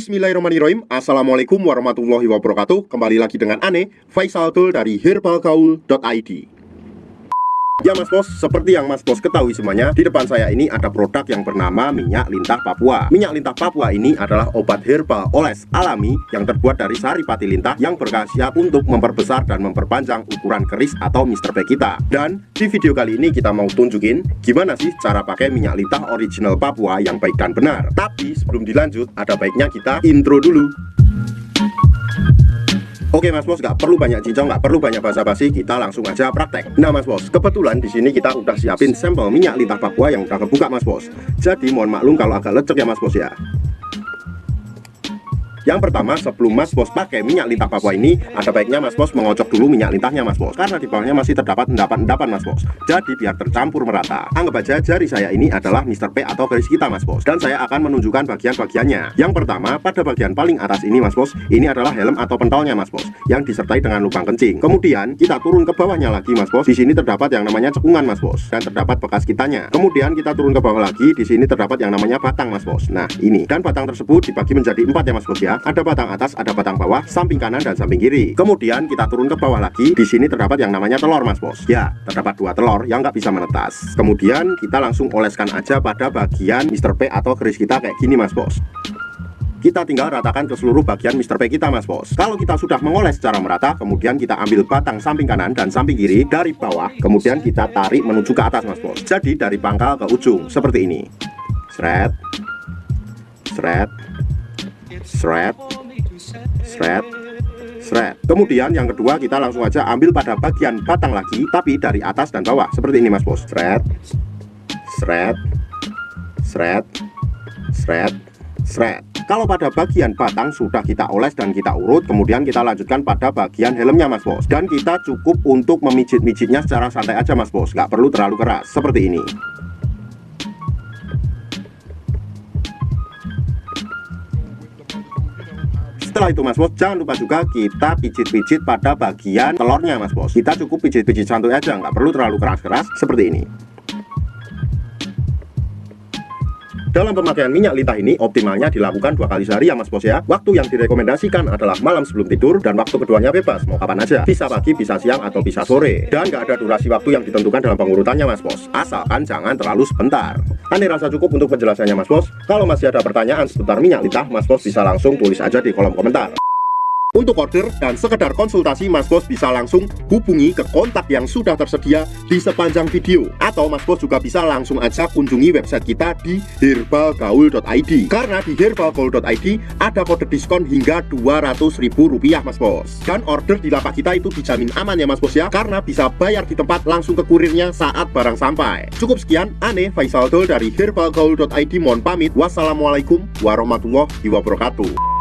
Bismillahirrahmanirrahim. Assalamualaikum warahmatullahi wabarakatuh. Kembali lagi dengan Ane, Faisal Dul dari herbalgaul.id. Ya Mas Bos, seperti yang Mas Bos ketahui semuanya, di depan saya ini ada produk yang bernama minyak lintah Papua. Minyak lintah Papua ini adalah obat herbal oles alami yang terbuat dari sari pati lintah yang berkhasiat untuk memperbesar dan memperpanjang ukuran keris atau Mr. P kita. Dan di video kali ini kita mau tunjukin gimana sih cara pakai minyak lintah original Papua yang baik dan benar. Tapi sebelum dilanjut, ada baiknya kita intro dulu. Oke Mas Bos, nggak perlu banyak cincong, nggak perlu banyak basa-basi, kita langsung aja praktek. Nah Mas Bos, kebetulan di sini kita udah siapin sampel minyak lintah Papua yang udah kebuka Mas Bos. Jadi mohon maklum kalau agak lecek ya Mas Bos ya. Yang pertama, sebelum Mas Bos pakai minyak lintah Papua ini, ada baiknya Mas Bos mengocok dulu minyak lintahnya Mas Bos, karena di bawahnya masih terdapat endapan-endapan Mas Bos. Jadi biar tercampur merata. Anggap aja jari saya ini adalah Mr. P atau garis kita Mas Bos, dan saya akan menunjukkan bagian-bagiannya. Yang pertama, pada bagian paling atas ini Mas Bos, ini adalah helm atau pentolnya Mas Bos, yang disertai dengan lubang kencing. Kemudian kita turun ke bawahnya lagi Mas Bos. Di sini terdapat yang namanya cekungan Mas Bos, dan terdapat bekas kitanya. Kemudian kita turun ke bawah lagi, di sini terdapat yang namanya batang Mas Bos. Nah ini, dan batang tersebut dibagi menjadi 4 ya Mas Bos ya. Ada batang atas, ada batang bawah, samping kanan dan samping kiri. Kemudian kita turun ke bawah lagi. Di sini terdapat yang namanya telur Mas Bos. Ya, terdapat 2 telur yang nggak bisa menetas. Kemudian kita langsung oleskan aja pada bagian Mr. P atau keris kita kayak gini Mas Bos. Kita tinggal ratakan ke seluruh bagian Mr. P kita Mas Bos. Kalau kita sudah mengoles secara merata, kemudian kita ambil batang samping kanan dan samping kiri dari bawah, kemudian kita tarik menuju ke atas Mas Bos. Jadi dari pangkal ke ujung seperti ini. Sret, sret, sret, sret, sret. Kemudian yang kedua kita langsung aja ambil pada bagian batang lagi, tapi dari atas dan bawah seperti ini Mas Bos. Sret, sret, sret, sret, sret. Kalau pada bagian batang sudah kita oles dan kita urut, kemudian kita lanjutkan pada bagian helmnya Mas Bos. Dan kita cukup untuk memijit-mijitnya secara santai aja Mas Bos, nggak perlu terlalu keras seperti ini. Setelah itu Mas Bos, jangan lupa juga kita pijit-pijit pada bagian telurnya Mas Bos. Kita cukup pijit-pijit santuy aja, nggak perlu terlalu keras-keras seperti ini. Dalam pemakaian minyak lintah ini optimalnya dilakukan 2 kali sehari ya Mas Bos ya. Waktu yang direkomendasikan adalah malam sebelum tidur, dan waktu keduanya bebas, mau kapan aja. Bisa pagi, bisa siang, atau bisa sore. Dan nggak ada durasi waktu yang ditentukan dalam pengurutannya Mas Bos, asalkan jangan terlalu sebentar. Ane rasa cukup untuk penjelasannya Mas Bos. Kalau masih ada pertanyaan seputar minyak lintah, Mas Bos bisa langsung tulis aja di kolom komentar. Untuk order dan sekedar konsultasi, Mas Bos bisa langsung hubungi ke kontak yang sudah tersedia di sepanjang video. Atau Mas Bos juga bisa langsung aja kunjungi website kita di herbalgaul.id. Karena di herbalgaul.id ada kode diskon hingga Rp200.000 Mas Bos. Dan order di lapak kita itu dijamin aman ya Mas Bos ya, karena bisa bayar di tempat langsung ke kurirnya saat barang sampai. Cukup sekian, Ane Faisal Dul dari herbalgaul.id mohon pamit. Wassalamualaikum warahmatullahi wabarakatuh.